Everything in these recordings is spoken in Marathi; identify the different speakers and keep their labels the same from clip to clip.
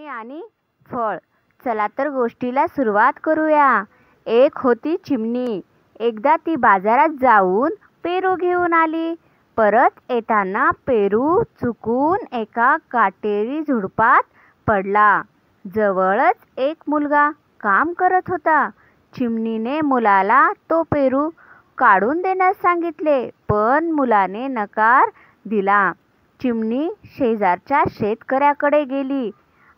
Speaker 1: आणि फळ. चला तर गोष्टीला सुरुवात करूया. एक होती चिमणी. एकदा ती बाजारात जाऊन पेरू घेऊन आली. परत येताना पेरू चुकून एका काटेरी झुडपात पडला. जवळच एक मुलगा काम करत होता. चिमणीने मुलाला तो पेरू काढून देण्यास सांगितले, पण मुलाने नकार दिला. चिमणी शेजारच्या शेतकऱ्याकडे गेली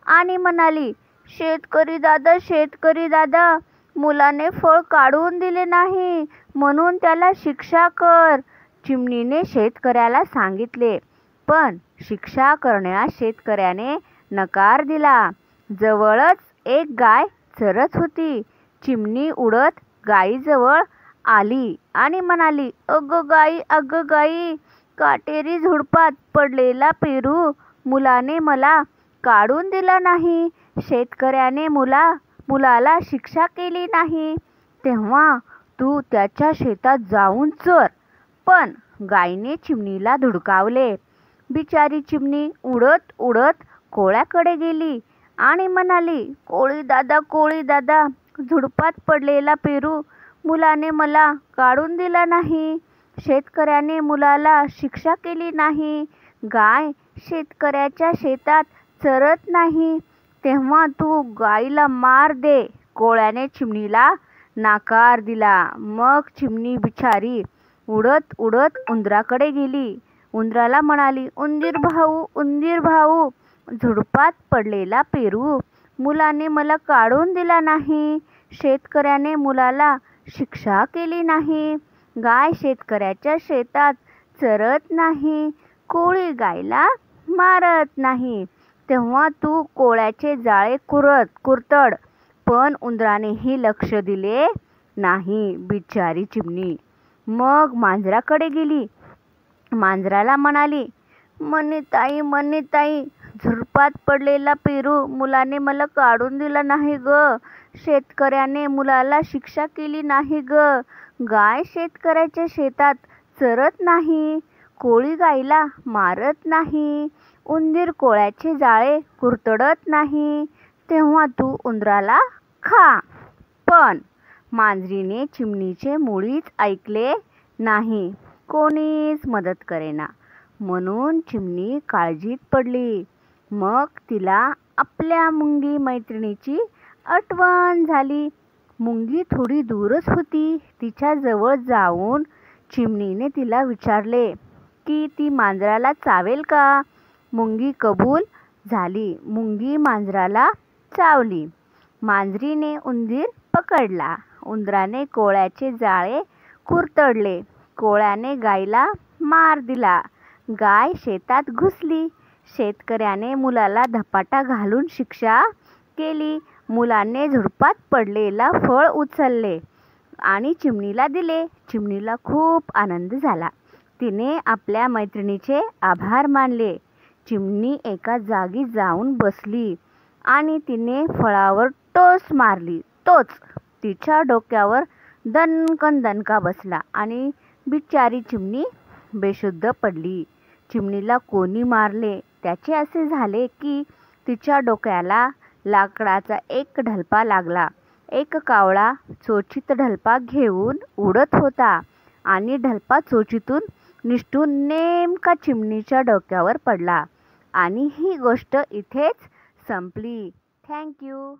Speaker 1: आणि म्हणाली, शेतकरी दादा, मुलाने फळ काढून दिले नाही, म्हणून त्याला शिक्षा कर. चिमणीने शेतकऱ्याला सांगितले, पण शिक्षा करण्यास शेतकऱ्याने नकार दिला. जवळच एक गाय चरत होती. चिमणी उडत गायीजवळ आली आणि म्हणाली, अगं गाई, काटेरी झुडपात पडलेला पेरू मुलाने मला काढून दिला नाही. शेतकऱ्याने मुलाला शिक्षा केली नाही, तेव्हा तू त्याच्या शेतात जाऊन चर. पण गायीने चिमणीला धुडकावले. बिचारी चिमणी उडत उडत कोळ्याकडे गेली आणि म्हणाली, कोळी दादा, झुडपात पडलेला पेरू मुलाने मला काढून दिला नाही. शेतकऱ्याने मुलाला शिक्षा केली नाही. गाय शेतकऱ्याच्या शेतात चरत नाही, तेव्हा तू गायीला मार दे. कोळ्याने चिमणीला नकार दिला. मग चिमणी बिचारी उडत उडत उंदराकडे गेली. उंदराला म्हणाली, उंदीर भाऊ, झुडपात पडलेला पेरू मुलाने मला काढून दिला नाही. शेतकऱ्याने मुलाला शिक्षा केली नाही. गाय शेतकऱ्याच्या शेतात चरत नाही. कोळी गायला मारत नाही, तेव्हा तू कोळ्याचे जाळे कुरतड. पण उंदरानेही लक्ष दिले नाही. बिचारी चिमणी मग मांजराकडे गेली. मांजराला म्हणाली, ताई, झुडपात पडलेला पेरू मुलाने मला काढून दिला नाही ग. शेतकऱ्याने मुलाला शिक्षा केली नाही ग. गाय शेतकऱ्याच्या शेतात चरत नाही. कोळी गायीला मारत नाही. उंदीर कोळ्याचे जाळे कुरतडत नाही, तेव्हा तू उंदराला खा. पण मांजरीने चिमणीचे मुळीच ऐकले नाही. कोणीच मदत करेना, म्हणून चिमणी काळजीत पडली. मग तिला आपल्या मुंगी मैत्रिणीची आठवण झाली. मुंगी थोडी दूरच होती. तिच्या जवळ जाऊन चिमणीने तिला विचारले की ती मांजराला चावेल का. मुंगी कबूल झाली. मुंगी मांजराला चावली. मांजरीने उंदीर पकडला. उंदराने कोळ्याचे जाळे कुरतडले. कोळ्याने गायीला मार दिला. गाय शेतात घुसली. शेतकऱ्याने मुलाला धपाटा घालून शिक्षा केली. मुलाने झुडपात पडलेला फळ उचलले आणि चिमणीला दिले. चिमणीला खूप आनंद झाला. तिने आपल्या मैत्रिणीचे आभार मानले. चिमणी एका जागी जाऊन बसली आणि तिने फळावर टोच मारली. तोच तिच्या डोक्यावर दणकन दणका बसला आणि बिचारी चिमणी बेशुद्ध पडली. चिमणीला कोणी मारले त्याचे असे झाले की तिच्या डोक्याला लाकडाचा एक ढलपा लागला. एक कावळा चोचीत ढलपा घेऊन उडत होता आणि ढलपा चोचीतून निसटून नेमका चिमणीच्या डोक्यावर पडला. आणि ही गोष्ट इथेच संपली. Thank you.